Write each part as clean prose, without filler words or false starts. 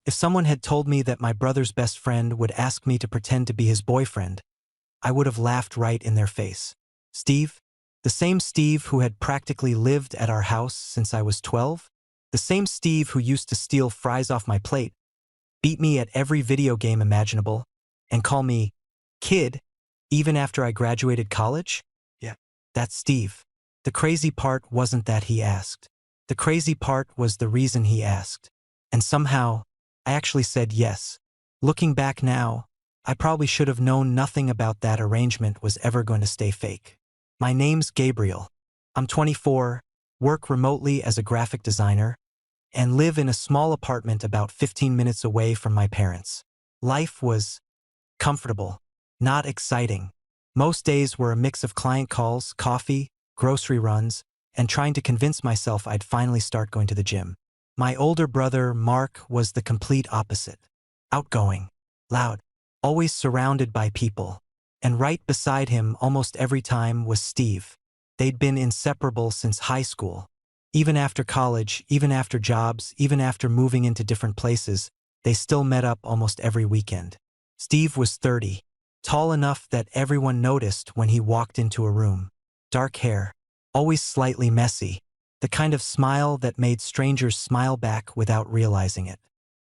If someone had told me that my brother's best friend would ask me to pretend to be his boyfriend, I would have laughed right in their face. Steve? The same Steve who had practically lived at our house since I was 12? The same Steve who used to steal fries off my plate, beat me at every video game imaginable, and call me kid even after I graduated college? Yeah, that's Steve. The crazy part wasn't that he asked. The crazy part was the reason he asked. And somehow, I actually said yes. Looking back now, I probably should have known nothing about that arrangement was ever going to stay fake. My name's Gabriel. I'm 24, work remotely as a graphic designer, and live in a small apartment about 15 minutes away from my parents. Life was comfortable, not exciting. Most days were a mix of client calls, coffee, grocery runs, and trying to convince myself I'd finally start going to the gym. My older brother, Mark, was the complete opposite. Outgoing, loud, always surrounded by people. And right beside him almost every time was Steve. They'd been inseparable since high school. Even after college, even after jobs, even after moving into different places, they still met up almost every weekend. Steve was 30, tall enough that everyone noticed when he walked into a room. Dark hair, always slightly messy, the kind of smile that made strangers smile back without realizing it.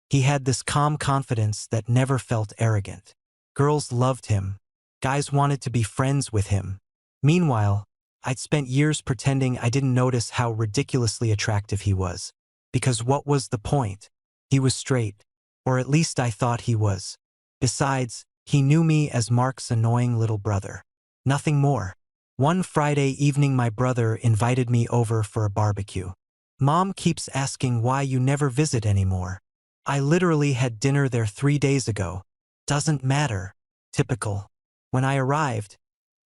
He had this calm confidence that never felt arrogant. Girls loved him. Guys wanted to be friends with him. Meanwhile, I'd spent years pretending I didn't notice how ridiculously attractive he was. Because what was the point? He was straight. Or at least I thought he was. Besides, he knew me as Mark's annoying little brother. Nothing more. One Friday evening my brother invited me over for a barbecue. Mom keeps asking why you never visit anymore. I literally had dinner there 3 days ago. Doesn't matter. Typical. When I arrived,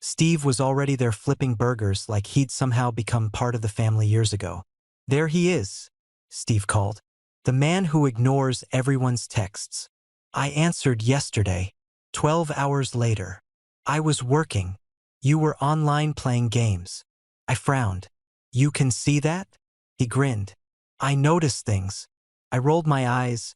Steve was already there flipping burgers like he'd somehow become part of the family years ago. There he is, Steve called. The man who ignores everyone's texts. I answered yesterday, 12 hours later. I was working. You were online playing games. I frowned. You can see that? He grinned. I noticed things. I rolled my eyes,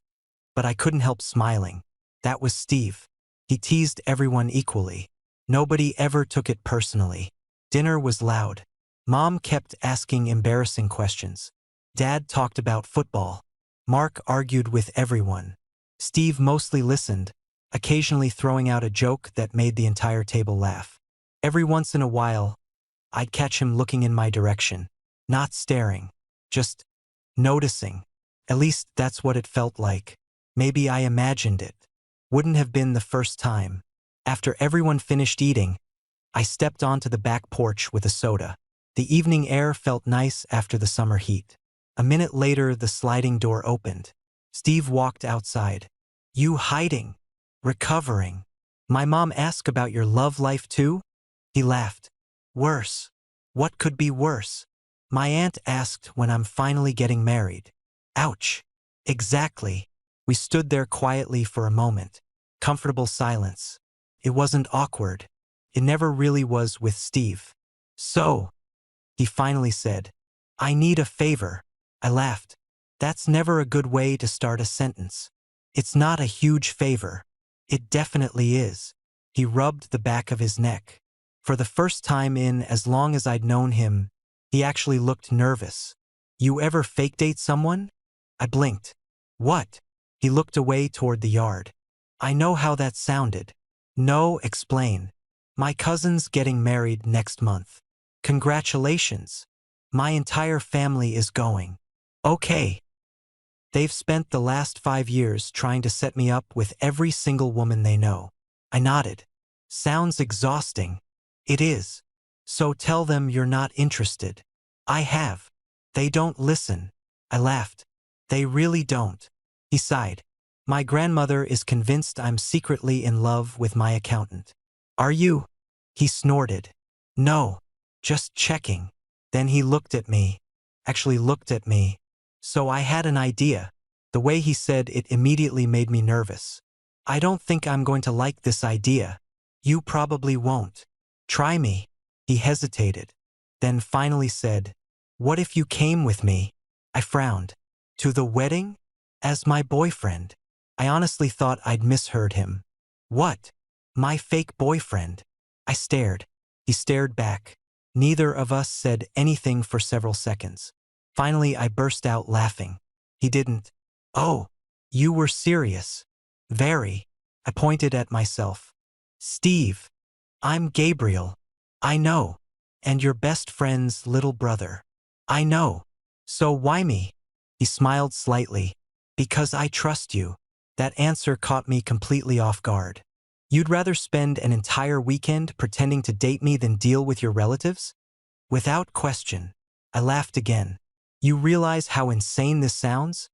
but I couldn't help smiling. That was Steve. He teased everyone equally. Nobody ever took it personally. Dinner was loud. Mom kept asking embarrassing questions. Dad talked about football. Mark argued with everyone. Steve mostly listened, occasionally throwing out a joke that made the entire table laugh. Every once in a while, I'd catch him looking in my direction. Not staring, just noticing. At least that's what it felt like. Maybe I imagined it. Wouldn't have been the first time. After everyone finished eating, I stepped onto the back porch with a soda. The evening air felt nice after the summer heat. A minute later, the sliding door opened. Steve walked outside. You hiding? Recovering? My mom asked about your love life too? He laughed. Worse. What could be worse? My aunt asked when I'm finally getting married. Ouch. Exactly. We stood there quietly for a moment. Comfortable silence. It wasn't awkward. It never really was with Steve. So, he finally said, I need a favor. I laughed. That's never a good way to start a sentence. It's not a huge favor. It definitely is. He rubbed the back of his neck. For the first time in as long as I'd known him, he actually looked nervous. You ever fake date someone? I blinked. What? He looked away toward the yard. I know how that sounded. No, explain. My cousin's getting married next month. Congratulations. My entire family is going. Okay. They've spent the last 5 years trying to set me up with every single woman they know. I nodded. Sounds exhausting. It is. So tell them you're not interested. I have. They don't listen. I laughed. They really don't. He sighed. My grandmother is convinced I'm secretly in love with my accountant. Are you? He snorted. No. Just checking. Then he looked at me. Actually looked at me. So I had an idea. The way he said it immediately made me nervous. I don't think I'm going to like this idea. You probably won't. Try me. He hesitated. Then finally said, what if you came with me? I frowned. To the wedding? As my boyfriend. I honestly thought I'd misheard him. What? My fake boyfriend? I stared. He stared back. Neither of us said anything for several seconds. Finally, I burst out laughing. He didn't. Oh, you were serious. Very. I pointed at myself. Steve. I'm Gabriel. I know. And your best friend's little brother. I know. So why me? He smiled slightly. Because I trust you. That answer caught me completely off guard. You'd rather spend an entire weekend pretending to date me than deal with your relatives? Without question. I laughed again. You realize how insane this sounds?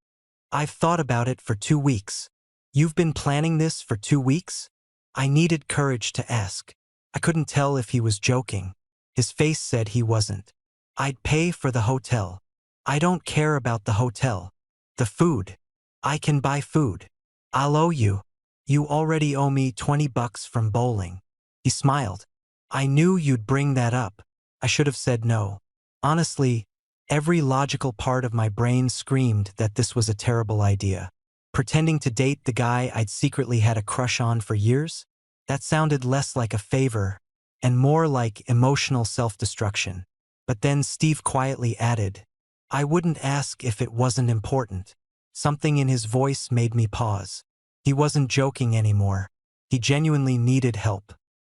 I've thought about it for 2 weeks. You've been planning this for 2 weeks? I needed courage to ask. I couldn't tell if he was joking. His face said he wasn't. I'd pay for the hotel. I don't care about the hotel. The food. I can buy food. I'll owe you. You already owe me $20 from bowling. He smiled. I knew you'd bring that up. I should have said no. Honestly, every logical part of my brain screamed that this was a terrible idea. Pretending to date the guy I'd secretly had a crush on for years? That sounded less like a favor and more like emotional self-destruction. But then Steve quietly added, I wouldn't ask if it wasn't important. Something in his voice made me pause. He wasn't joking anymore. He genuinely needed help.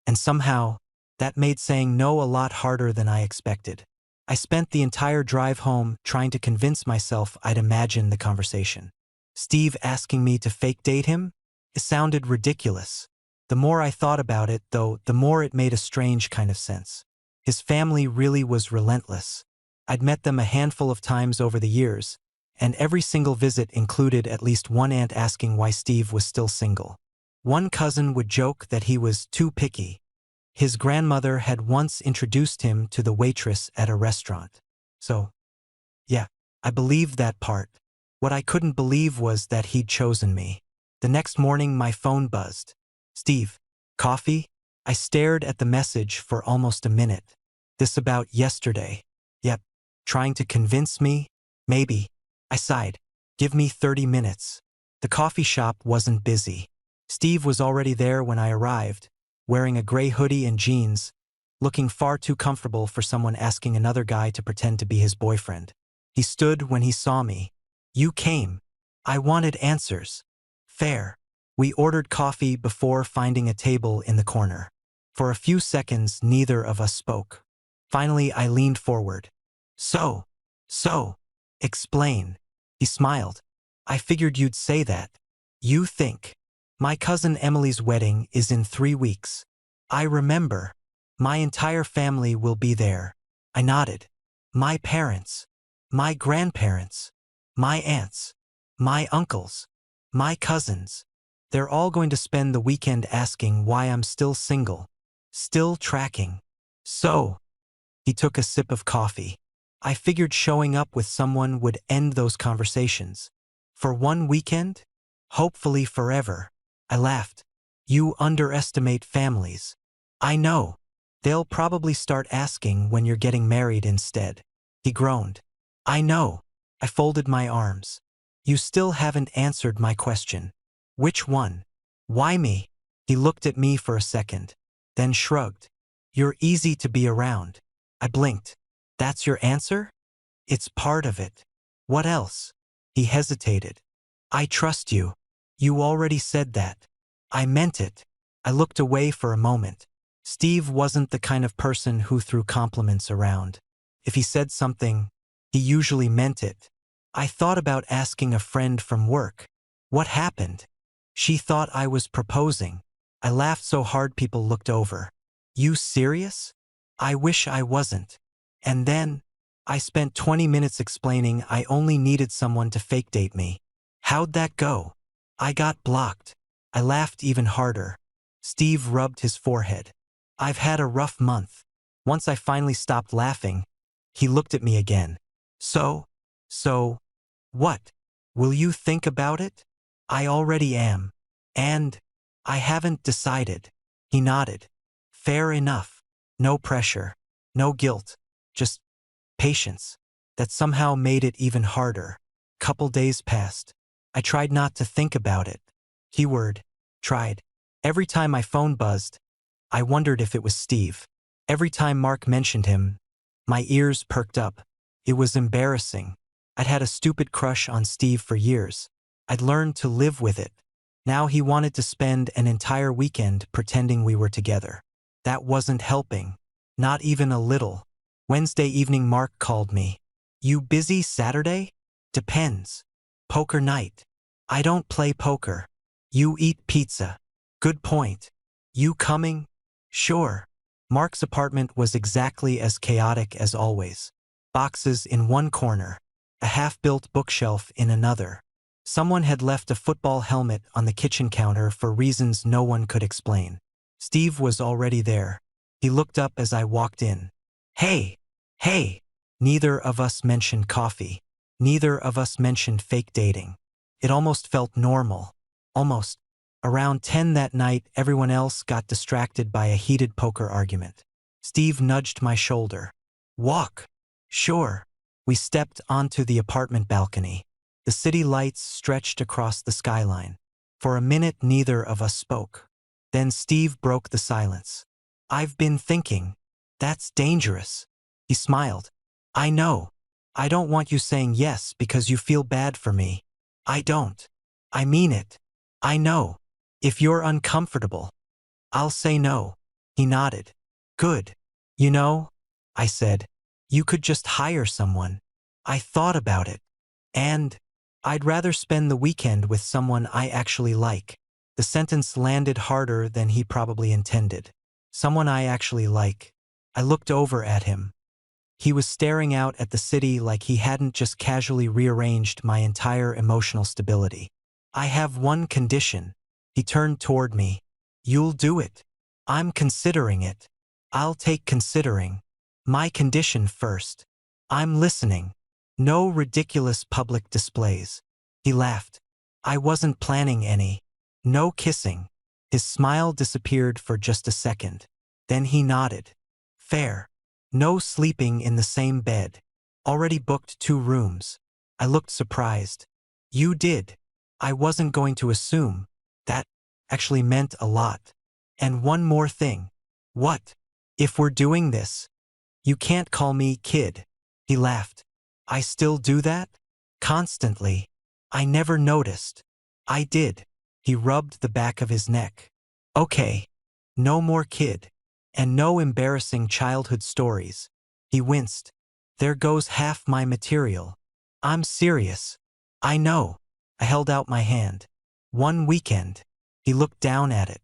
And somehow, that made saying no a lot harder than I expected. I spent the entire drive home trying to convince myself I'd imagined the conversation. Steve asking me to fake date him? It sounded ridiculous. The more I thought about it, though, the more it made a strange kind of sense. His family really was relentless. I'd met them a handful of times over the years, and every single visit included at least one aunt asking why Steve was still single. One cousin would joke that he was too picky. His grandmother had once introduced him to the waitress at a restaurant. So, yeah, I believed that part. What I couldn't believe was that he'd chosen me. The next morning, my phone buzzed. Steve, coffee? I stared at the message for almost a minute. This about yesterday. Yep, trying to convince me? Maybe. I sighed. Give me 30 minutes. The coffee shop wasn't busy. Steve was already there when I arrived, wearing a gray hoodie and jeans, looking far too comfortable for someone asking another guy to pretend to be his boyfriend. He stood when he saw me. You came. I wanted answers. Fair. We ordered coffee before finding a table in the corner. For a few seconds, neither of us spoke. Finally, I leaned forward. So, explain. He smiled. I figured you'd say that. You think. My cousin Emily's wedding is in 3 weeks. I remember. My entire family will be there. I nodded. My parents. My grandparents. My aunts. My uncles. My cousins. They're all going to spend the weekend asking why I'm still single. Still tracking. So, he took a sip of coffee. I figured showing up with someone would end those conversations. For 1 weekend? Hopefully forever. I laughed. You underestimate families. I know. They'll probably start asking when you're getting married instead. He groaned. I know. I folded my arms. You still haven't answered my question. Which one? Why me? He looked at me for a second, then shrugged. You're easy to be around. I blinked. That's your answer? It's part of it. What else? He hesitated. I trust you. You already said that. I meant it. I looked away for a moment. Steve wasn't the kind of person who threw compliments around. If he said something, he usually meant it. I thought about asking a friend from work. What happened? She thought I was proposing. I laughed so hard people looked over. You serious? I wish I wasn't. And then, I spent 20 minutes explaining I only needed someone to fake date me. How'd that go? I got blocked. I laughed even harder. Steve rubbed his forehead. I've had a rough month. Once I finally stopped laughing, he looked at me again. So, what? Will you think about it? I already am. And I haven't decided. He nodded. Fair enough. No pressure. No guilt. Just patience. That somehow made it even harder. Couple days passed. I tried not to think about it. Keyword, tried. Every time my phone buzzed, I wondered if it was Steve. Every time Mark mentioned him, my ears perked up. It was embarrassing. I'd had a stupid crush on Steve for years. I'd learned to live with it. Now he wanted to spend an entire weekend pretending we were together. That wasn't helping. Not even a little. Wednesday evening Mark called me. You busy Saturday? Depends. Poker night. I don't play poker. You eat pizza. Good point. You coming? Sure. Mark's apartment was exactly as chaotic as always. Boxes in one corner. A half-built bookshelf in another. Someone had left a football helmet on the kitchen counter for reasons no one could explain. Steve was already there. He looked up as I walked in. Hey! Hey! Neither of us mentioned coffee. Neither of us mentioned fake dating. It almost felt normal. Almost. Around 10 that night, everyone else got distracted by a heated poker argument. Steve nudged my shoulder. Walk. Sure. We stepped onto the apartment balcony. The city lights stretched across the skyline. For a minute, neither of us spoke. Then Steve broke the silence. I've been thinking. That's dangerous. He smiled. I know. I don't want you saying yes because you feel bad for me. I don't. I mean it. I know. If you're uncomfortable, I'll say no. He nodded. Good. You know, I said, you could just hire someone. I thought about it. And I'd rather spend the weekend with someone I actually like. The sentence landed harder than he probably intended. Someone I actually like. I looked over at him. He was staring out at the city like he hadn't just casually rearranged my entire emotional stability. I have one condition. He turned toward me. You'll do it. I'm considering it. I'll take considering. My condition first. I'm listening. No ridiculous public displays. He laughed. I wasn't planning any. No kissing. His smile disappeared for just a second. Then he nodded. Fair. No sleeping in the same bed. Already booked 2 rooms. I looked surprised. You did. I wasn't going to assume. That actually meant a lot. And one more thing. What? If we're doing this, you can't call me kid. He laughed. I still do that? Constantly. I never noticed. I did. He rubbed the back of his neck. Okay. No more kid. And no embarrassing childhood stories. He winced. There goes half my material. I'm serious. I know. I held out my hand. One weekend. He looked down at it.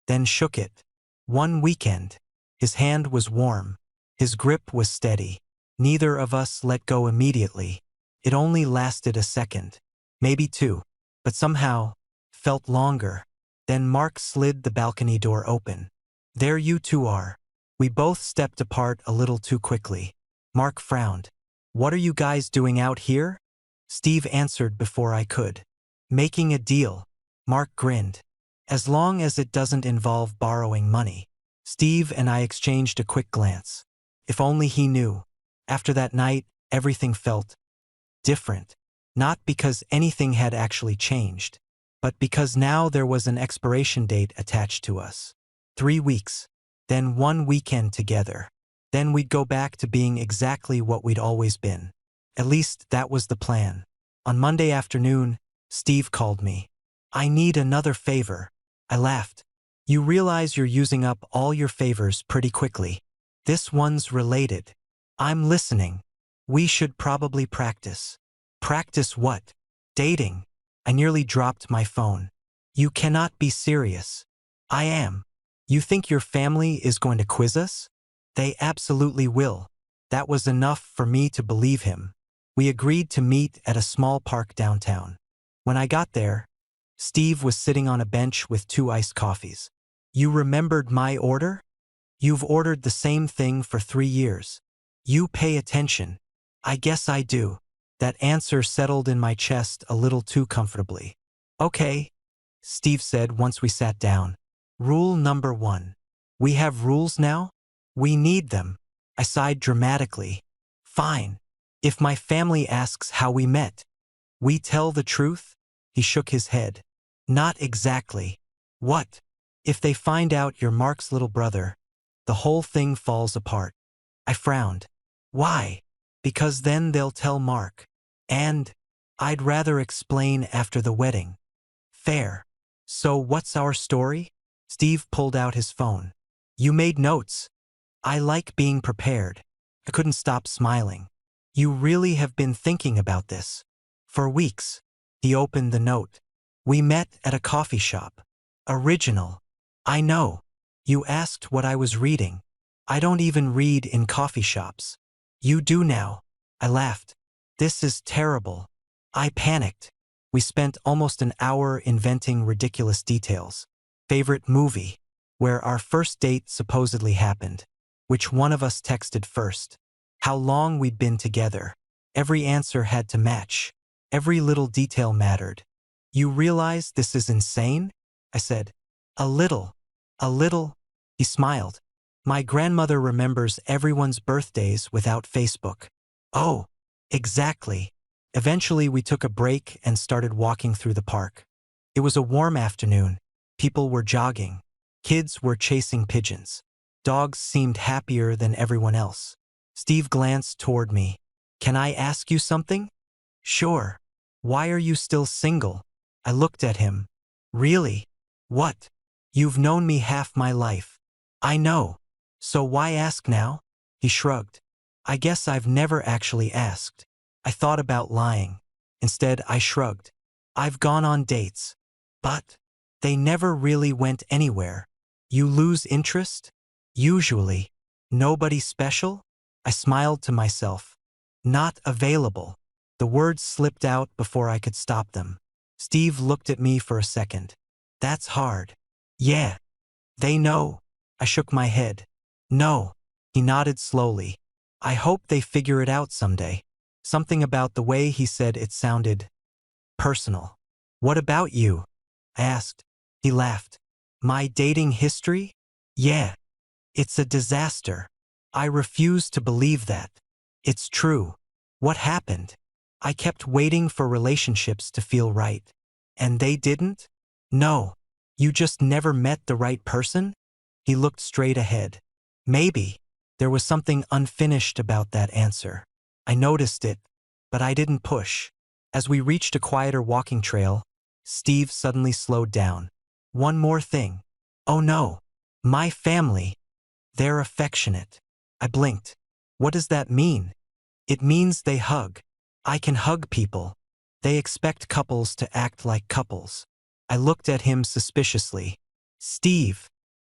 Then shook it. One weekend. His hand was warm. His grip was steady. Neither of us let go immediately. It only lasted a second. Maybe 2. But somehow, felt longer. Then Mark slid the balcony door open. There you two are. We both stepped apart a little too quickly. Mark frowned. What are you guys doing out here? Steve answered before I could. Making a deal. Mark grinned. As long as it doesn't involve borrowing money. Steve and I exchanged a quick glance. If only he knew. After that night, everything felt different. Not because anything had actually changed, but because now there was an expiration date attached to us. 3 weeks. Then 1 weekend together. Then we'd go back to being exactly what we'd always been. At least that was the plan. On Monday afternoon, Steve called me. I need another favor. I laughed. You realize you're using up all your favors pretty quickly. This one's related. I'm listening. We should probably practice. Practice what? Dating. I nearly dropped my phone. You cannot be serious. I am. You think your family is going to quiz us? They absolutely will. That was enough for me to believe him. We agreed to meet at a small park downtown. When I got there, Steve was sitting on a bench with 2 iced coffees. You remembered my order? You've ordered the same thing for 3 years. You pay attention. I guess I do. That answer settled in my chest a little too comfortably. Okay, Steve said once we sat down. Rule number 1. We have rules now? We need them. I sighed dramatically. Fine. If my family asks how we met, we tell the truth? He shook his head. Not exactly. What? If they find out you're Mark's little brother, the whole thing falls apart. I frowned. Why? Because then they'll tell Mark. And I'd rather explain after the wedding. Fair. So what's our story? Steve pulled out his phone. You made notes. I like being prepared. I couldn't stop smiling. You really have been thinking about this. For weeks. He opened the note. We met at a coffee shop. Original. I know. You asked what I was reading. I don't even read in coffee shops. You do now. I laughed. This is terrible. I panicked. We spent almost an hour inventing ridiculous details. Favorite movie. Where our first date supposedly happened. Which one of us texted first. How long we'd been together. Every answer had to match. Every little detail mattered. You realize this is insane? I said. A little. A little. He smiled. My grandmother remembers everyone's birthdays without Facebook. Oh, exactly. Eventually we took a break and started walking through the park. It was a warm afternoon. People were jogging. Kids were chasing pigeons. Dogs seemed happier than everyone else. Steve glanced toward me. Can I ask you something? Sure. Why are you still single? I looked at him. Really? What? You've known me half my life. I know. So why ask now? He shrugged. I guess I've never actually asked. I thought about lying. Instead, I shrugged. I've gone on dates. But they never really went anywhere. You lose interest? Usually. Nobody special? I smiled to myself. Not available. The words slipped out before I could stop them. Steve looked at me for a second. That's hard. Yeah. They know. I shook my head. No. He nodded slowly. I hope they figure it out someday. Something about the way he said it sounded personal. What about you? I asked. He laughed. My dating history? Yeah. It's a disaster. I refuse to believe that. It's true. What happened? I kept waiting for relationships to feel right. And they didn't? No. You just never met the right person? He looked straight ahead. Maybe. There was something unfinished about that answer. I noticed it, but I didn't push. As we reached a quieter walking trail, Steve suddenly slowed down. One more thing. Oh no. My family. They're affectionate. I blinked. What does that mean? It means they hug. I can hug people. They expect couples to act like couples. I looked at him suspiciously. Steve,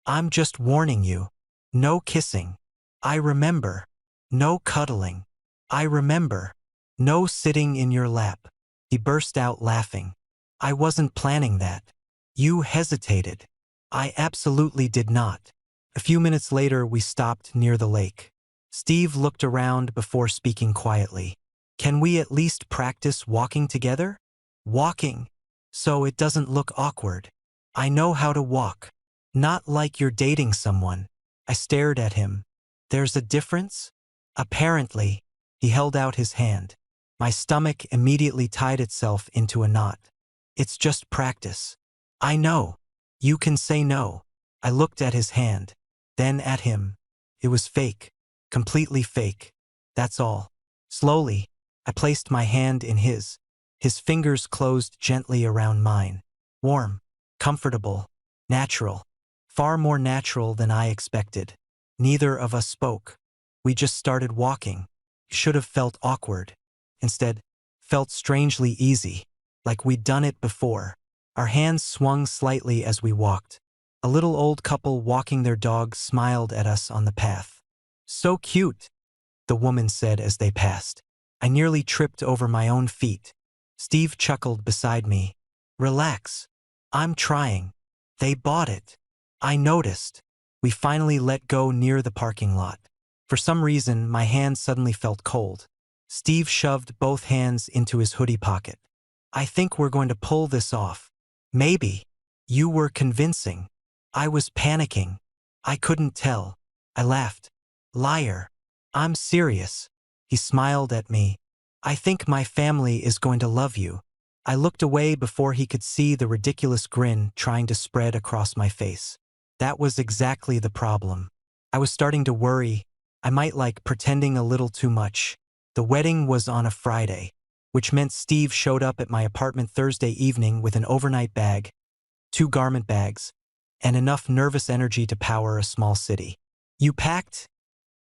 I'm just warning you. No kissing. I remember. No cuddling. I remember. No sitting in your lap. He burst out laughing. I wasn't planning that. You hesitated. I absolutely did not. A few minutes later, we stopped near the lake. Steve looked around before speaking quietly. Can we at least practice walking together? Walking. So it doesn't look awkward. I know how to walk. Not like you're dating someone. I stared at him. There's a difference? Apparently. He held out his hand. My stomach immediately tied itself into a knot. It's just practice. I know. You can say no. I looked at his hand. Then at him. It was fake. Completely fake. That's all. Slowly, I placed my hand in his. His fingers closed gently around mine. Warm. Comfortable. Natural. Far more natural than I expected. Neither of us spoke. We just started walking. Should have felt awkward. Instead, felt strangely easy. Like we'd done it before. Our hands swung slightly as we walked. A little old couple walking their dog smiled at us on the path. So cute, the woman said as they passed. I nearly tripped over my own feet. Steve chuckled beside me. Relax. I'm trying. They bought it. I noticed. We finally let go near the parking lot. For some reason, my hand suddenly felt cold. Steve shoved both hands into his hoodie pocket. I think we're going to pull this off. Maybe. You were convincing. I was panicking. I couldn't tell. I laughed. Liar. I'm serious. He smiled at me. I think my family is going to love you. I looked away before he could see the ridiculous grin trying to spread across my face. That was exactly the problem. I was starting to worry. I might like pretending a little too much. The wedding was on a Friday, which meant Steve showed up at my apartment Thursday evening with an overnight bag, 2 garment bags, and enough nervous energy to power a small city. "You packed?"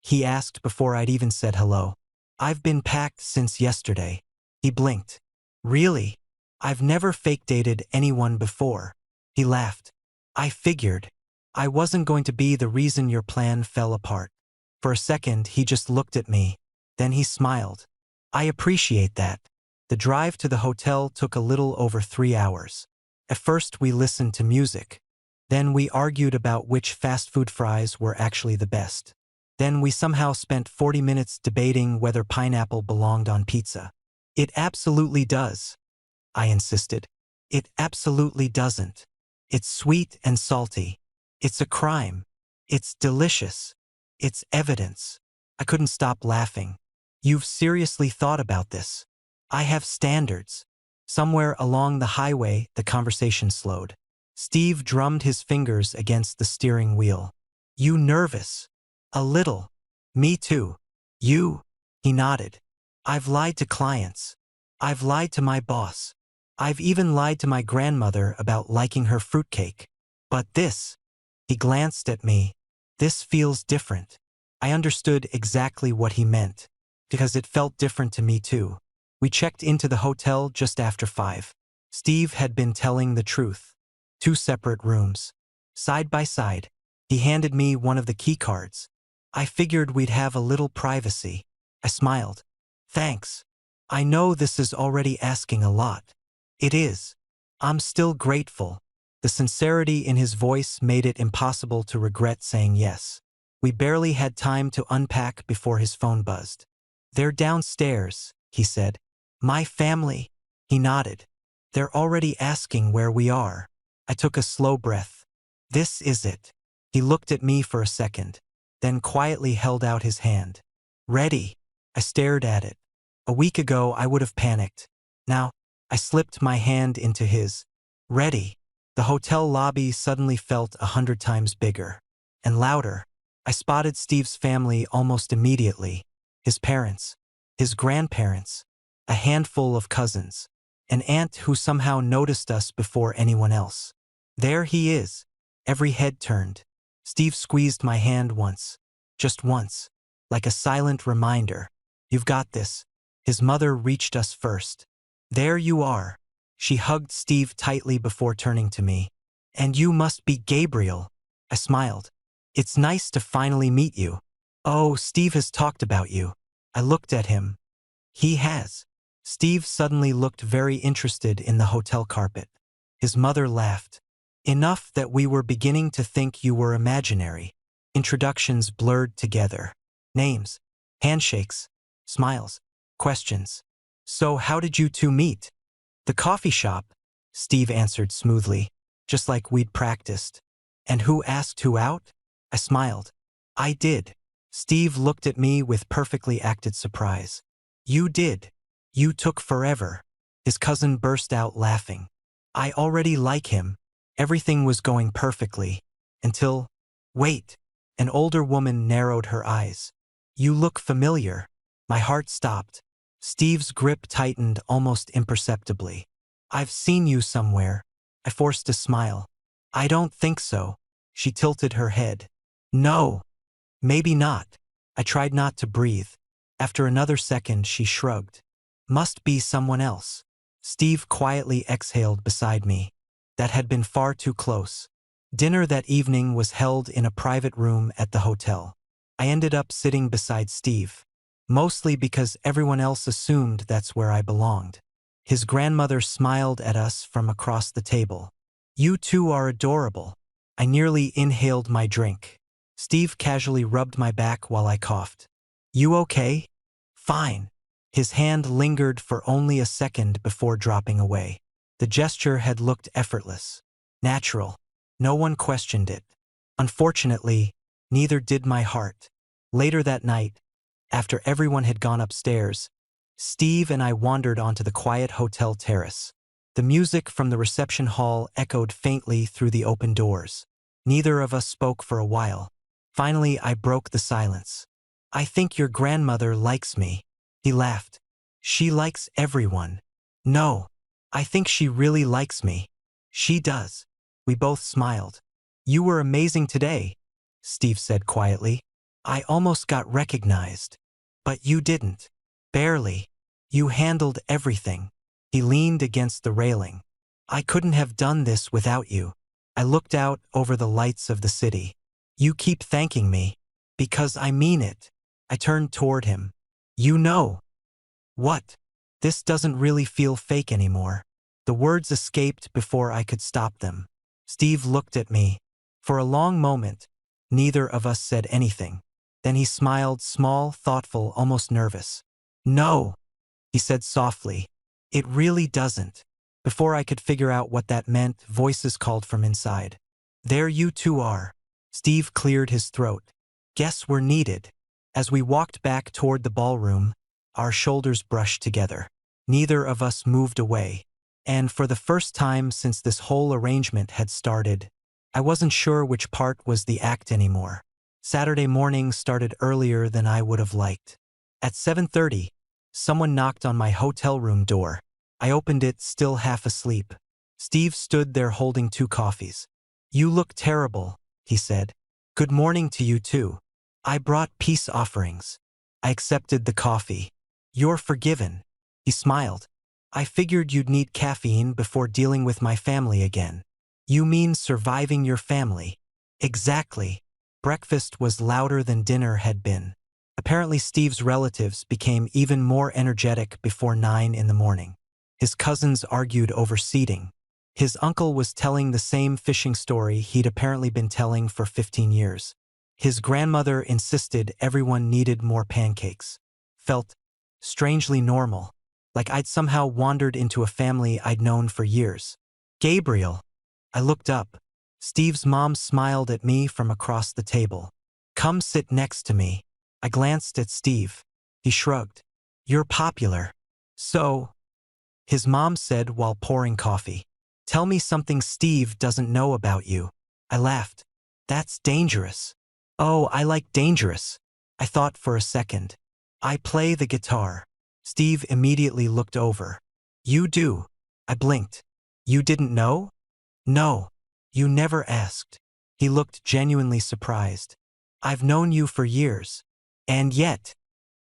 he asked before I'd even said hello. "I've been packed since yesterday." He blinked. "Really? I've never fake dated anyone before." He laughed. "I figured. I wasn't going to be the reason your plan fell apart." For a second, he just looked at me. Then he smiled. "I appreciate that." The drive to the hotel took a little over 3 hours. At first, we listened to music. Then we argued about which fast food fries were actually the best. Then we somehow spent 40 minutes debating whether pineapple belonged on pizza. "It absolutely does," I insisted. "It absolutely doesn't. It's sweet and salty. It's a crime. It's delicious. It's evidence." I couldn't stop laughing. "You've seriously thought about this?" "I have standards." Somewhere along the highway, the conversation slowed. Steve drummed his fingers against the steering wheel. "You nervous?" "A little." "Me too." "You?" He nodded. "I've lied to clients. I've lied to my boss. I've even lied to my grandmother about liking her fruitcake. But this," he glanced at me, "this feels different." I understood exactly what he meant, because it felt different to me too. We checked into the hotel just after 5. Steve had been telling the truth. 2 separate rooms. Side by side. He handed me one of the key cards. "I figured we'd have a little privacy." I smiled. "Thanks. I know this is already asking a lot." "It is. I'm still grateful." The sincerity in his voice made it impossible to regret saying yes. We barely had time to unpack before his phone buzzed. "They're downstairs," he said. "My family?" He nodded. "They're already asking where we are." I took a slow breath. "This is it." He looked at me for a second, then quietly held out his hand. "Ready?" I stared at it. A week ago, I would have panicked. Now, I slipped my hand into his. "Ready." The hotel lobby suddenly felt 100 times bigger. And louder. I spotted Steve's family almost immediately. His parents. His grandparents. A handful of cousins. An aunt who somehow noticed us before anyone else. There he is. Every head turned. Steve squeezed my hand once. Just once. Like a silent reminder. "You've got this." His mother reached us first. "There you are." She hugged Steve tightly before turning to me. "And you must be Gabriel." I smiled. "It's nice to finally meet you." "Oh, Steve has talked about you." I looked at him. "He has." Steve suddenly looked very interested in the hotel carpet. His mother laughed. "Enough that we were beginning to think you were imaginary." Introductions blurred together. Names. Handshakes. Smiles. Questions. "So how did you two meet?" "The coffee shop," Steve answered smoothly, just like we'd practiced. "And who asked who out?" I smiled. "I did." Steve looked at me with perfectly acted surprise. "You did. You took forever." His cousin burst out laughing. "I already like him." Everything was going perfectly. Until, wait. An older woman narrowed her eyes. "You look familiar." My heart stopped. Steve's grip tightened almost imperceptibly. "I've seen you somewhere." I forced a smile. "I don't think so." She tilted her head. "No. Maybe not." I tried not to breathe. After another second, she shrugged. "Must be someone else." Steve quietly exhaled beside me. That had been far too close. Dinner that evening was held in a private room at the hotel. I ended up sitting beside Steve. Mostly because everyone else assumed that's where I belonged. His grandmother smiled at us from across the table. "You two are adorable." I nearly inhaled my drink. Steve casually rubbed my back while I coughed. "You okay?" "Fine." His hand lingered for only a second before dropping away. The gesture had looked effortless. Natural. No one questioned it. Unfortunately, neither did my heart. Later that night, after everyone had gone upstairs, Steve and I wandered onto the quiet hotel terrace. The music from the reception hall echoed faintly through the open doors. Neither of us spoke for a while. Finally, I broke the silence. "I think your grandmother likes me." He laughed. "She likes everyone." "No, I think she really likes me." "She does." We both smiled. "You were amazing today," Steve said quietly. "I almost got recognized. But you didn't. Barely. You handled everything." He leaned against the railing. "I couldn't have done this without you." I looked out over the lights of the city. "You keep thanking me. Because I mean it." I turned toward him. "You know." "What?" "This doesn't really feel fake anymore." The words escaped before I could stop them. Steve looked at me. For a long moment, neither of us said anything. Then he smiled, small, thoughtful, almost nervous. "No," he said softly. "It really doesn't." Before I could figure out what that meant, voices called from inside. "There you two are." Steve cleared his throat. "Guess we're needed." As we walked back toward the ballroom, our shoulders brushed together. Neither of us moved away. And for the first time since this whole arrangement had started, I wasn't sure which part was the act anymore. Saturday morning started earlier than I would have liked. At 7:30, someone knocked on my hotel room door. I opened it, still half asleep. Steve stood there holding 2 coffees. "You look terrible," he said. "Good morning to you too." I brought peace offerings. I accepted the coffee. "You're forgiven." He smiled. "I figured you'd need caffeine before dealing with my family again." "You mean surviving your family?" "Exactly." Breakfast was louder than dinner had been. Apparently Steve's relatives became even more energetic before 9 in the morning. His cousins argued over seating. His uncle was telling the same fishing story he'd apparently been telling for 15 years. His grandmother insisted everyone needed more pancakes. Felt strangely normal, like I'd somehow wandered into a family I'd known for years. "Gabriel." I looked up. Steve's mom smiled at me from across the table. "Come sit next to me." I glanced at Steve. He shrugged. "You're popular." "So?" his mom said while pouring coffee. "Tell me something Steve doesn't know about you." I laughed. "That's dangerous." "Oh, I like dangerous." I thought for a second. "I play the guitar." Steve immediately looked over. "You do." I blinked. "You didn't know?" "No. You never asked." He looked genuinely surprised. "I've known you for years. And yet."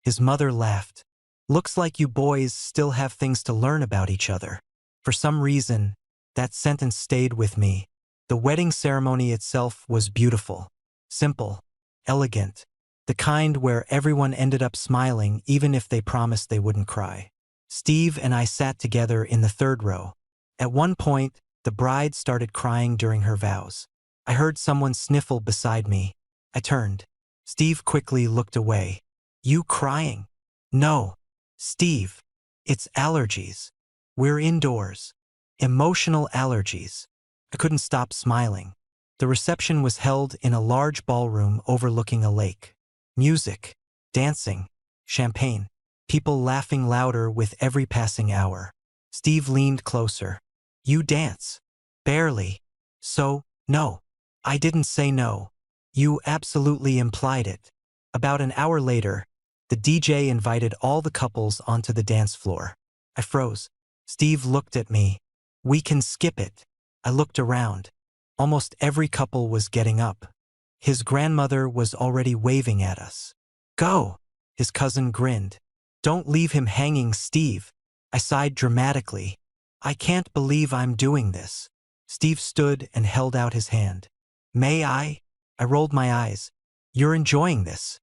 His mother laughed. "Looks like you boys still have things to learn about each other." For some reason, that sentence stayed with me. The wedding ceremony itself was beautiful. Simple. Elegant. The kind where everyone ended up smiling even if they promised they wouldn't cry. Steve and I sat together in the 3rd row. At one point, the bride started crying during her vows. I heard someone sniffle beside me. I turned. Steve quickly looked away. "You crying?" "No. Steve. It's allergies. We're indoors. Emotional allergies." I couldn't stop smiling. The reception was held in a large ballroom overlooking a lake. Music, dancing, champagne, people laughing louder with every passing hour. Steve leaned closer. "You dance." "Barely." "So, no." I didn't say no. "You absolutely implied it." About an hour later, the DJ invited all the couples onto the dance floor. I froze. Steve looked at me. "We can skip it." I looked around. Almost every couple was getting up. His grandmother was already waving at us. "Go." His cousin grinned. "Don't leave him hanging, Steve." I sighed dramatically. "I can't believe I'm doing this." Steve stood and held out his hand. "May I?" I rolled my eyes. "You're enjoying this?"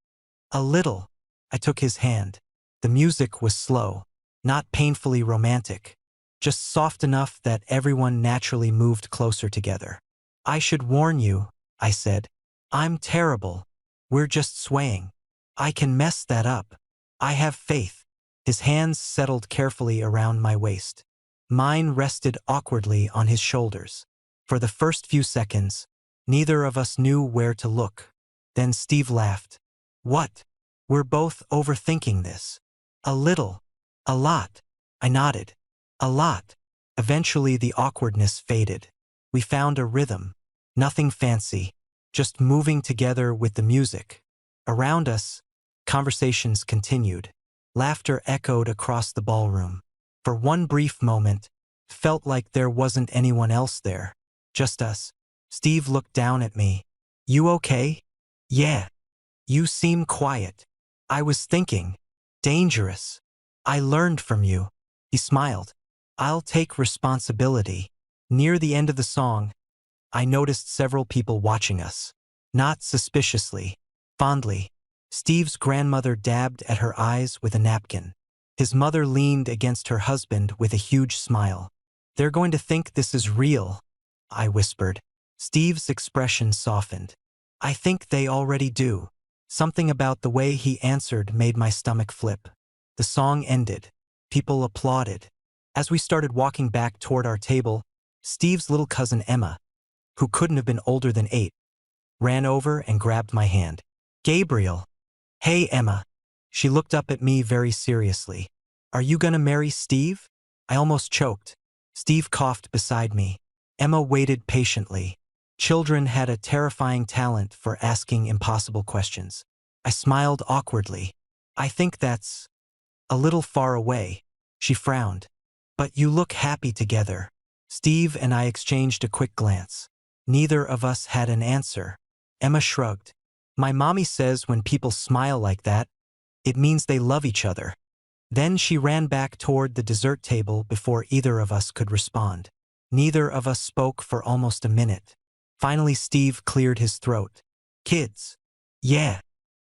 "A little." I took his hand. The music was slow, not painfully romantic, just soft enough that everyone naturally moved closer together. "I should warn you," I said. "I'm terrible. We're just swaying. I can mess that up. I have faith." His hands settled carefully around my waist. Mine rested awkwardly on his shoulders. For the first few seconds, neither of us knew where to look. Then Steve laughed. "What? We're both overthinking this." "A little." "A lot." I nodded. "A lot." Eventually, the awkwardness faded. We found a rhythm. Nothing fancy, just moving together with the music. Around us, conversations continued. Laughter echoed across the ballroom. For one brief moment, felt like there wasn't anyone else there. Just us. Steve looked down at me. "You okay?" "Yeah. You seem quiet." "I was thinking. Dangerous. I learned from you." He smiled. "I'll take responsibility." Near the end of the song, I noticed several people watching us. Not suspiciously, fondly. Steve's grandmother dabbed at her eyes with a napkin. His mother leaned against her husband with a huge smile. "They're going to think this is real," I whispered. Steve's expression softened. "I think they already do." Something about the way he answered made my stomach flip. The song ended. People applauded. As we started walking back toward our table, Steve's little cousin Emma, who couldn't have been older than 8, ran over and grabbed my hand. "Gabriel." "Hey, Emma." She looked up at me very seriously. "Are you gonna marry Steve?" I almost choked. Steve coughed beside me. Emma waited patiently. Children had a terrifying talent for asking impossible questions. I smiled awkwardly. "I think that's a little far away." She frowned. "But you look happy together." Steve and I exchanged a quick glance. Neither of us had an answer. Emma shrugged. "My mommy says when people smile like that, it means they love each other." Then she ran back toward the dessert table before either of us could respond. Neither of us spoke for almost a minute. Finally, Steve cleared his throat. "Kids." "Yeah.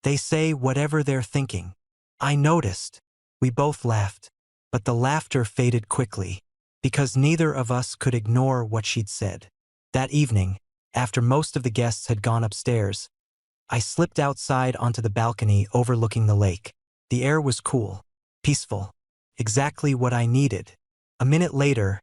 They say whatever they're thinking." I noticed. We both laughed, but the laughter faded quickly, because neither of us could ignore what she'd said. That evening, after most of the guests had gone upstairs, I slipped outside onto the balcony overlooking the lake. The air was cool, peaceful, exactly what I needed. A minute later,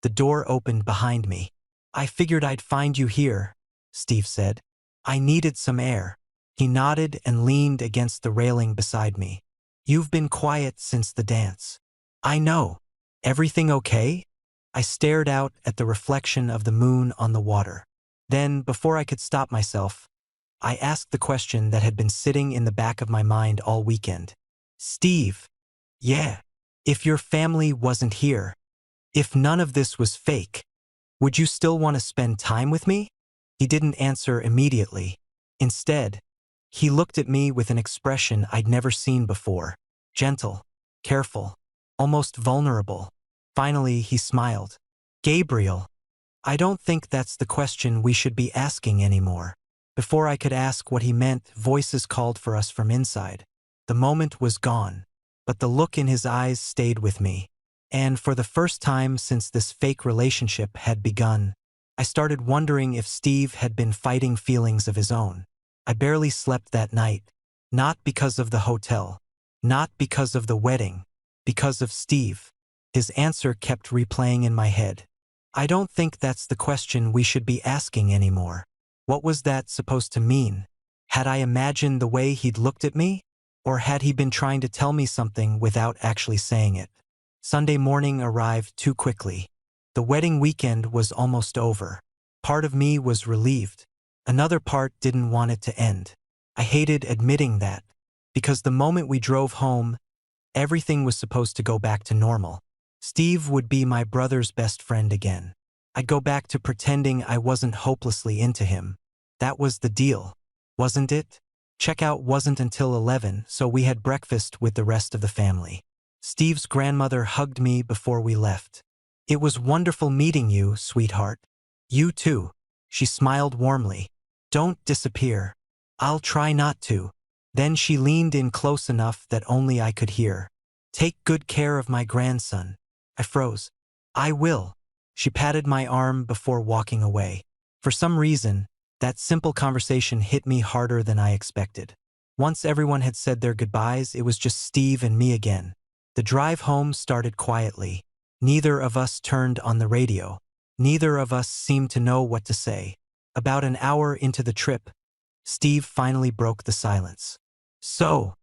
the door opened behind me. "I figured I'd find you here," Steve said. "I needed some air." He nodded and leaned against the railing beside me. "You've been quiet since the dance." "I know. Everything okay?" I stared out at the reflection of the moon on the water. Then, before I could stop myself, I asked the question that had been sitting in the back of my mind all weekend. "Steve." "Yeah. If your family wasn't here, if none of this was fake, would you still want to spend time with me?" He didn't answer immediately. Instead, he looked at me with an expression I'd never seen before. Gentle, careful, almost vulnerable. Finally, he smiled. "Gabriel, I don't think that's the question we should be asking anymore." Before I could ask what he meant, voices called for us from inside. The moment was gone, but the look in his eyes stayed with me. And for the first time since this fake relationship had begun, I started wondering if Steve had been fighting feelings of his own. I barely slept that night, not because of the hotel, not because of the wedding, because of Steve. His answer kept replaying in my head. "I don't think that's the question we should be asking anymore." What was that supposed to mean? Had I imagined the way he'd looked at me? Or had he been trying to tell me something without actually saying it? Sunday morning arrived too quickly. The wedding weekend was almost over. Part of me was relieved. Another part didn't want it to end. I hated admitting that, because the moment we drove home, everything was supposed to go back to normal. Steve would be my brother's best friend again. I'd go back to pretending I wasn't hopelessly into him. That was the deal, wasn't it? Checkout wasn't until 11, so we had breakfast with the rest of the family. Steve's grandmother hugged me before we left. "It was wonderful meeting you, sweetheart." "You too." She smiled warmly. "Don't disappear." "I'll try not to." Then she leaned in close enough that only I could hear. "Take good care of my grandson." I froze. "I will." She patted my arm before walking away. For some reason, that simple conversation hit me harder than I expected. Once everyone had said their goodbyes, it was just Steve and me again. The drive home started quietly. Neither of us turned on the radio. Neither of us seemed to know what to say. About an hour into the trip, Steve finally broke the silence. So,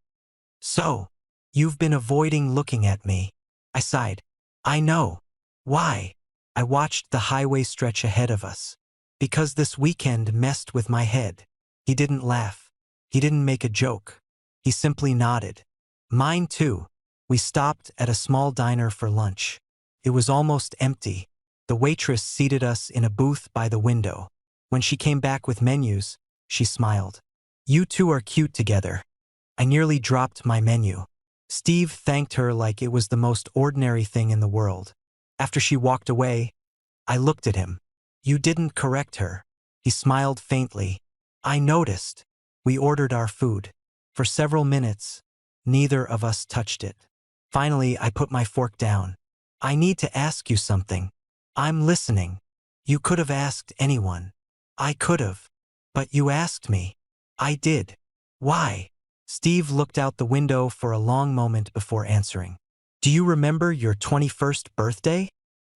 you've been avoiding looking at me." I sighed. "I know. Why?" I watched the highway stretch ahead of us. Because this weekend messed with my head. He didn't laugh. He didn't make a joke. He simply nodded. Mine too. We stopped at a small diner for lunch. It was almost empty. The waitress seated us in a booth by the window. When she came back with menus, she smiled. You two are cute together. I nearly dropped my menu. Steve thanked her like it was the most ordinary thing in the world. After she walked away, I looked at him. You didn't correct her. He smiled faintly. I noticed. We ordered our food. For several minutes, neither of us touched it. Finally, I put my fork down. I need to ask you something. I'm listening. You could have asked anyone. I could have. But you asked me. I did. Why? Steve looked out the window for a long moment before answering. Do you remember your 21st birthday?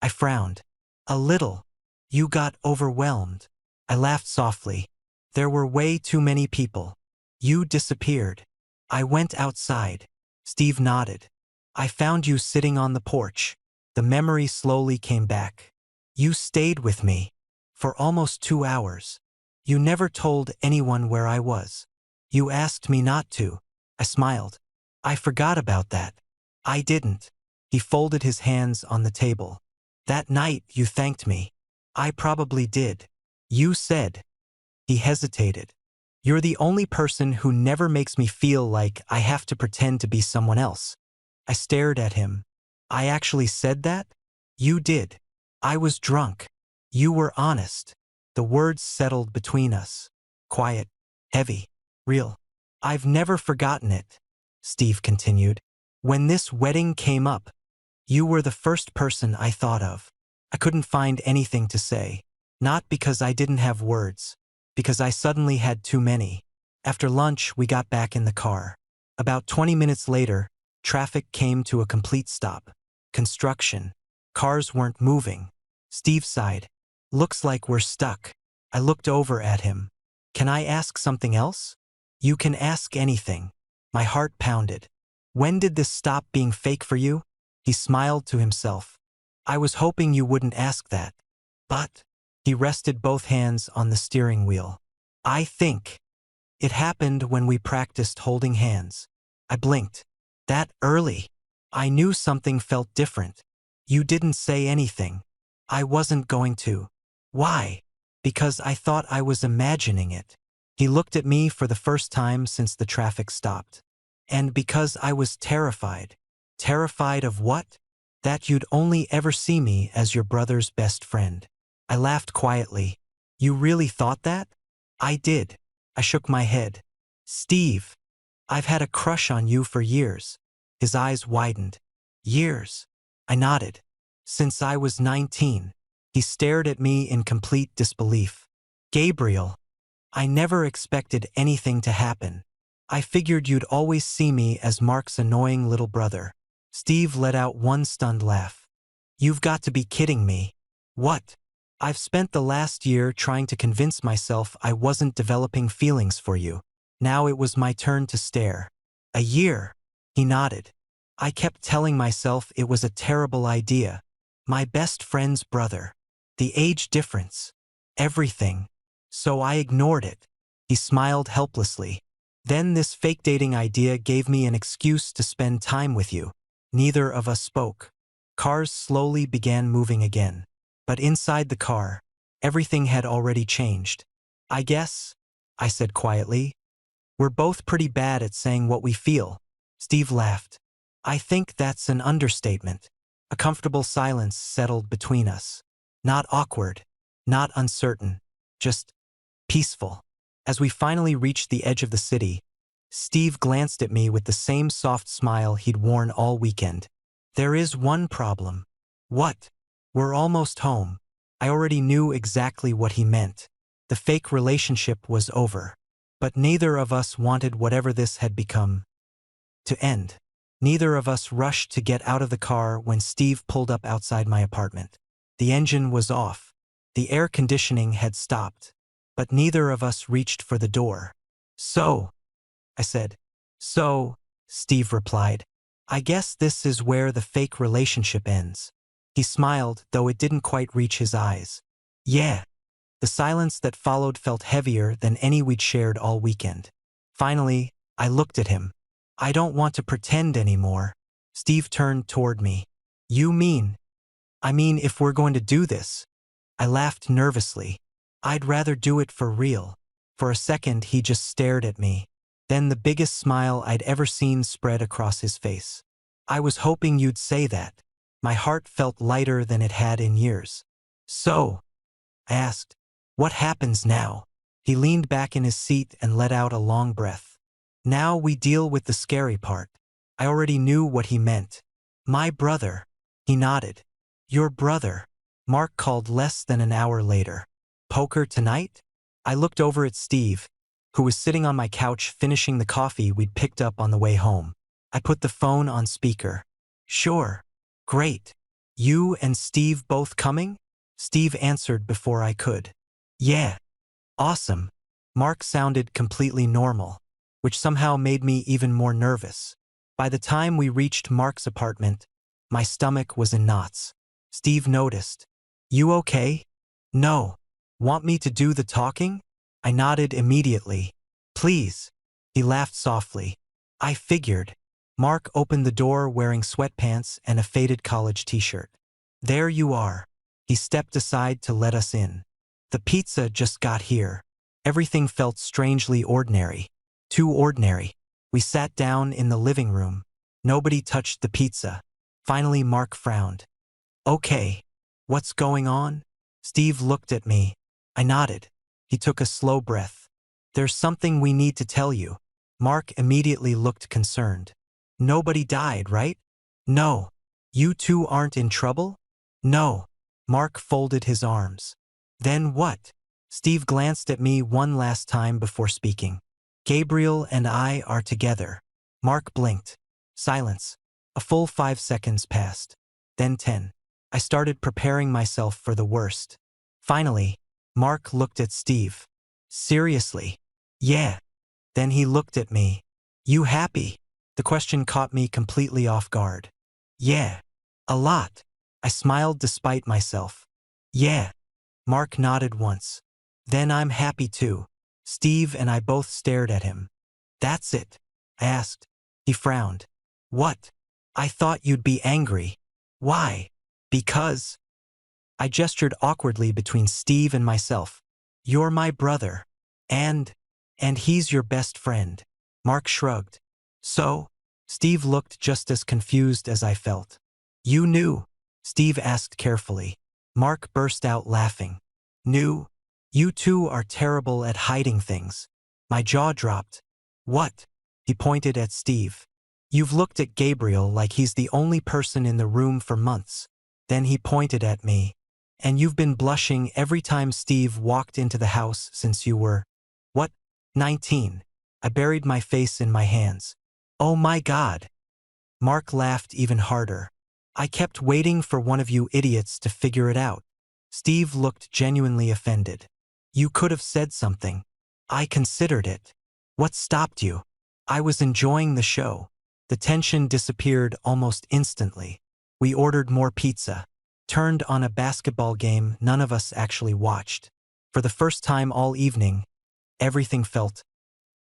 I frowned. A little. You got overwhelmed. I laughed softly. There were way too many people. You disappeared. I went outside. Steve nodded. I found you sitting on the porch. The memory slowly came back. You stayed with me. For almost 2 hours. You never told anyone where I was. You asked me not to. I smiled. I forgot about that. I didn't. He folded his hands on the table. That night you thanked me. I probably did. You said. He hesitated. You're the only person who never makes me feel like I have to pretend to be someone else. I stared at him. I actually said that? You did. I was drunk. You were honest. The words settled between us. Quiet, heavy, real. I've never forgotten it, Steve continued. When this wedding came up, you were the first person I thought of. I couldn't find anything to say. Not because I didn't have words. Because I suddenly had too many. After lunch, we got back in the car. About 20 minutes later, traffic came to a complete stop. Construction. Cars weren't moving. Steve sighed. Looks like we're stuck. I looked over at him. Can I ask something else? You can ask anything. My heart pounded. When did this stop being fake for you? He smiled to himself. I was hoping you wouldn't ask that. But he rested both hands on the steering wheel. I think it happened when we practiced holding hands. I blinked. That early. I knew something felt different. You didn't say anything. I wasn't going to. Why? Because I thought I was imagining it. He looked at me for the first time since the traffic stopped. And because I was terrified. Terrified of what? That you'd only ever see me as your brother's best friend. I laughed quietly. You really thought that? I did. I shook my head. Steve, I've had a crush on you for years. His eyes widened. Years. I nodded. Since I was 19. He stared at me in complete disbelief. Gabriel, I never expected anything to happen. I figured you'd always see me as Mark's annoying little brother. Steve let out one stunned laugh. You've got to be kidding me. What? I've spent the last year trying to convince myself I wasn't developing feelings for you. Now it was my turn to stare. A year. He nodded. I kept telling myself it was a terrible idea. My best friend's brother. The age difference. Everything. So I ignored it. He smiled helplessly. Then this fake dating idea gave me an excuse to spend time with you. Neither of us spoke. Cars slowly began moving again. But inside the car, everything had already changed. I guess, I said quietly, we're both pretty bad at saying what we feel. Steve laughed. I think that's an understatement. A comfortable silence settled between us. Not awkward, not uncertain, just peaceful. As we finally reached the edge of the city, Steve glanced at me with the same soft smile he'd worn all weekend. There is one problem. What? We're almost home. I already knew exactly what he meant. The fake relationship was over. But neither of us wanted whatever this had become to end. Neither of us rushed to get out of the car when Steve pulled up outside my apartment. The engine was off. The air conditioning had stopped. But neither of us reached for the door. So, I said. So, Steve replied. I guess this is where the fake relationship ends. He smiled, though it didn't quite reach his eyes. Yeah. The silence that followed felt heavier than any we'd shared all weekend. Finally, I looked at him. I don't want to pretend anymore. Steve turned toward me. You mean? I mean, if we're going to do this. I laughed nervously. I'd rather do it for real. For a second, he just stared at me. Then the biggest smile I'd ever seen spread across his face. I was hoping you'd say that. My heart felt lighter than it had in years. So, I asked, what happens now? He leaned back in his seat and let out a long breath. Now we deal with the scary part. I already knew what he meant. My brother. He nodded. Your brother. Mark called less than an hour later. Poker tonight? I looked over at Steve, who was sitting on my couch finishing the coffee we'd picked up on the way home. I put the phone on speaker. Sure. Great. You and Steve both coming? Steve answered before I could. Yeah. Awesome. Mark sounded completely normal, which somehow made me even more nervous. By the time we reached Mark's apartment, my stomach was in knots. Steve noticed. You okay? No. Want me to do the talking? I nodded immediately. Please. He laughed softly. I figured. Mark opened the door wearing sweatpants and a faded college t-shirt. There you are. He stepped aside to let us in. The pizza just got here. Everything felt strangely ordinary. Too ordinary. We sat down in the living room. Nobody touched the pizza. Finally, Mark frowned. Okay. What's going on? Steve looked at me. I nodded. He took a slow breath. There's something we need to tell you. Mark immediately looked concerned. Nobody died, right? No. You two aren't in trouble? No. Mark folded his arms. Then what? Steve glanced at me one last time before speaking. Gabriel and I are together. Mark blinked. Silence. A full 5 seconds passed. Then 10. I started preparing myself for the worst. Finally, Mark looked at Steve. Seriously? Yeah. Then he looked at me. You happy? The question caught me completely off guard. Yeah. A lot. I smiled despite myself. Yeah. Mark nodded once. Then I'm happy too. Steve and I both stared at him. That's it? I asked. He frowned. What? I thought you'd be angry. Why? Because. I gestured awkwardly between Steve and myself. You're my brother. And he's your best friend. Mark shrugged. So? Steve looked just as confused as I felt. You knew? Steve asked carefully. Mark burst out laughing. Knew? You two are terrible at hiding things. My jaw dropped. What? He pointed at Steve. You've looked at Gabriel like he's the only person in the room for months. Then he pointed at me. And you've been blushing every time Steve walked into the house since you were, what, 19? I buried my face in my hands. Oh my God. Mark laughed even harder. I kept waiting for one of you idiots to figure it out. Steve looked genuinely offended. You could have said something. I considered it. What stopped you? I was enjoying the show. The tension disappeared almost instantly. We ordered more pizza. Turned on a basketball game none of us actually watched. For the first time all evening, everything felt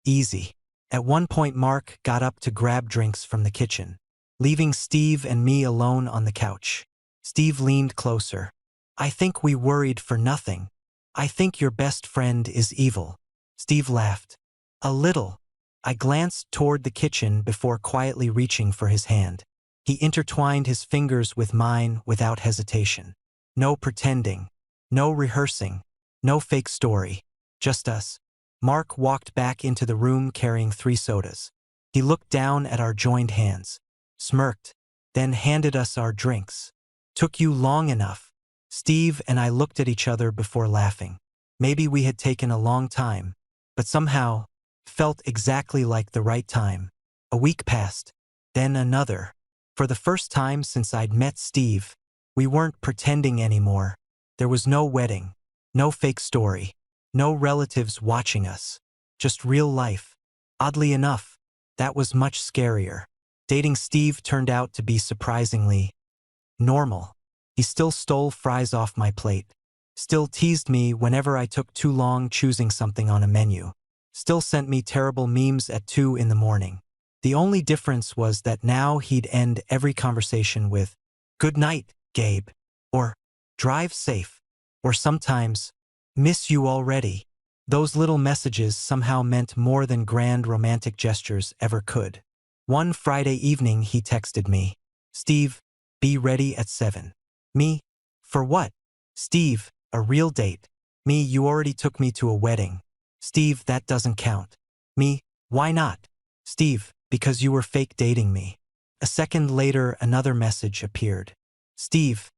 easy. At one point Mark got up to grab drinks from the kitchen, leaving Steve and me alone on the couch. Steve leaned closer. I think we worried for nothing. I think your best friend is evil. Steve laughed. A little. I glanced toward the kitchen before quietly reaching for his hand. He intertwined his fingers with mine without hesitation. No pretending. No rehearsing. No fake story. Just us. Mark walked back into the room carrying 3 sodas. He looked down at our joined hands, smirked, then handed us our drinks. Took you long enough. Steve and I looked at each other before laughing. Maybe we had taken a long time, but somehow felt exactly like the right time. A week passed, then another. For the first time since I'd met Steve, we weren't pretending anymore. There was no wedding, no fake story, no relatives watching us. Just real life. Oddly enough, that was much scarier. Dating Steve turned out to be surprisingly normal. He still stole fries off my plate. Still teased me whenever I took too long choosing something on a menu. Still sent me terrible memes at 2 in the morning. The only difference was that now he'd end every conversation with, "Good night, Gabe," or "Drive safe," or sometimes, "Miss you already." Those little messages somehow meant more than grand romantic gestures ever could. One Friday evening he texted me, "Steve, be ready at 7. Me, "For what?" "Steve, a real date." Me, "You already took me to a wedding." "Steve, that doesn't count." Me, "Why not?" "Steve, because you were fake dating me." A second later, another message appeared. "Steve,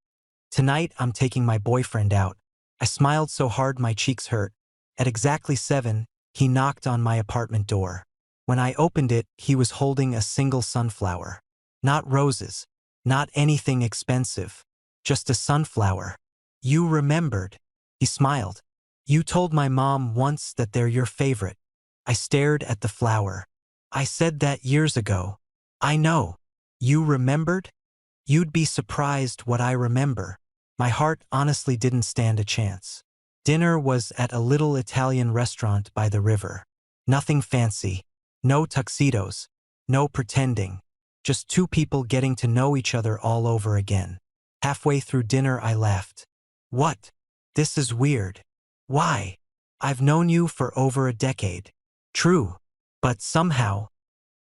tonight I'm taking my boyfriend out." I smiled so hard my cheeks hurt. At exactly 7, he knocked on my apartment door. When I opened it, he was holding a single sunflower. Not roses, not anything expensive, just a sunflower. "You remembered." He smiled. "You told my mom once that they're your favorite." I stared at the flower. "I said that years ago." "I know." "You remembered?" "You'd be surprised what I remember." My heart honestly didn't stand a chance. Dinner was at a little Italian restaurant by the river. Nothing fancy. No tuxedos. No pretending. Just two people getting to know each other all over again. Halfway through dinner I laughed. "What? This is weird." "Why? I've known you for over a decade." "True. But somehow,"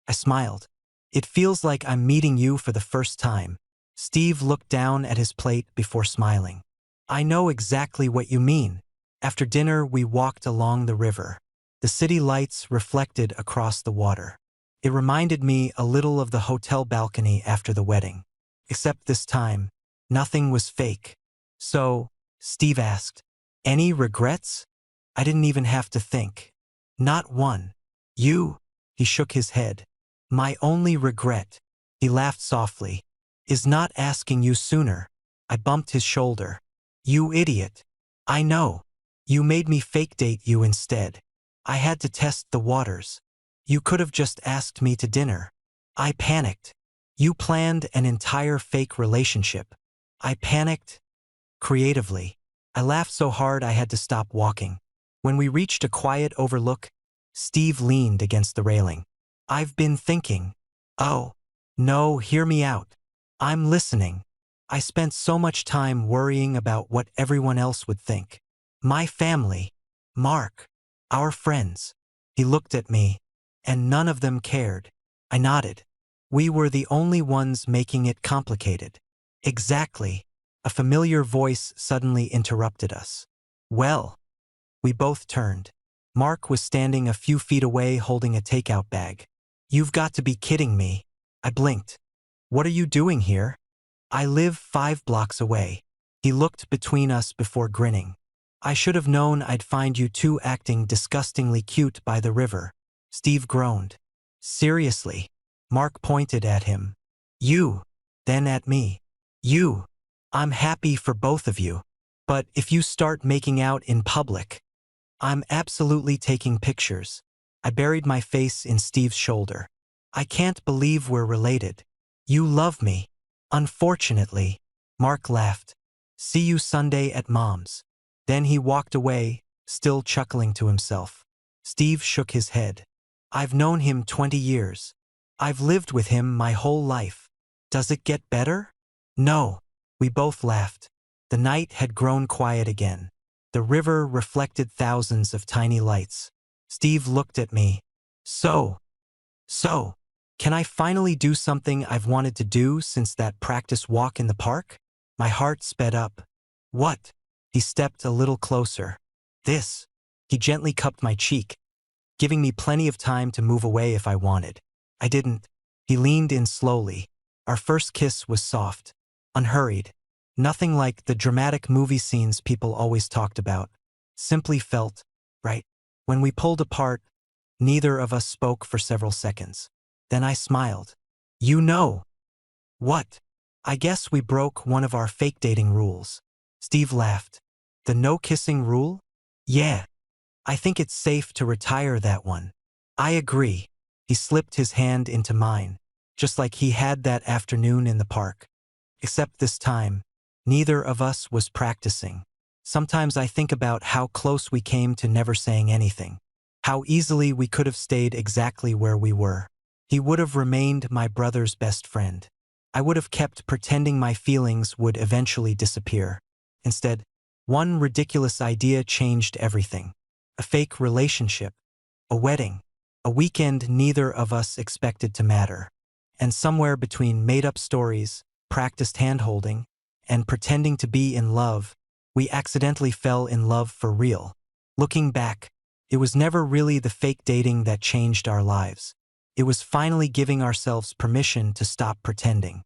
I smiled, "it feels like I'm meeting you for the first time." Steve looked down at his plate before smiling. "I know exactly what you mean." After dinner, we walked along the river. The city lights reflected across the water. It reminded me a little of the hotel balcony after the wedding. Except this time, nothing was fake. "So," Steve asked, "any regrets?" I didn't even have to think. "Not one." "You?" He shook his head. "My only regret," he laughed softly, "is not asking you sooner." I bumped his shoulder. "You idiot." "I know. You made me fake date you instead. I had to test the waters. You could have just asked me to dinner." I panicked. "You planned an entire fake relationship." I panicked creatively. I laughed so hard I had to stop walking. When we reached a quiet overlook, Steve leaned against the railing. "I've been thinking." "Oh, no, hear me out." "I'm listening." "I spent so much time worrying about what everyone else would think. My family, Mark, our friends." He looked at me, "And none of them cared." I nodded. "We were the only ones making it complicated." "Exactly." A familiar voice suddenly interrupted us. "Well." We both turned. Mark was standing a few feet away holding a takeout bag. "You've got to be kidding me." I blinked. "What are you doing here?" "I live 5 blocks away." He looked between us before grinning. "I should have known I'd find you two acting disgustingly cute by the river." Steve groaned. "Seriously?" Mark pointed at him. "You." Then at me. "You. I'm happy for both of you. But if you start making out in public, I'm absolutely taking pictures." I buried my face in Steve's shoulder. "I can't believe we're related." "You love me." "Unfortunately." Mark laughed. "See you Sunday at Mom's." Then he walked away, still chuckling to himself. Steve shook his head. "I've known him 20 years. I've lived with him my whole life. Does it get better?" "No." We both laughed. The night had grown quiet again. The river reflected thousands of tiny lights. Steve looked at me. So, can I finally do something I've wanted to do since that practice walk in the park?" My heart sped up. "What?" He stepped a little closer. "This." He gently cupped my cheek, giving me plenty of time to move away if I wanted. I didn't. He leaned in slowly. Our first kiss was soft, unhurried. Nothing like the dramatic movie scenes people always talked about. Simply felt right. When we pulled apart, neither of us spoke for several seconds. Then I smiled. "You know." "What?" "I guess we broke one of our fake dating rules." Steve laughed. "The no kissing rule?" "Yeah. I think it's safe to retire that one." "I agree." He slipped his hand into mine, just like he had that afternoon in the park. Except this time, Neither of us was practicing. Sometimes I think about how close we came to never saying anything. How easily we could have stayed exactly where we were. He would have remained my brother's best friend. I would have kept pretending my feelings would eventually disappear. Instead, one ridiculous idea changed everything. A fake relationship, a wedding, a weekend neither of us expected to matter. And somewhere between made-up stories, practiced hand-holding, and pretending to be in love, we accidentally fell in love for real. Looking back, it was never really the fake dating that changed our lives. It was finally giving ourselves permission to stop pretending.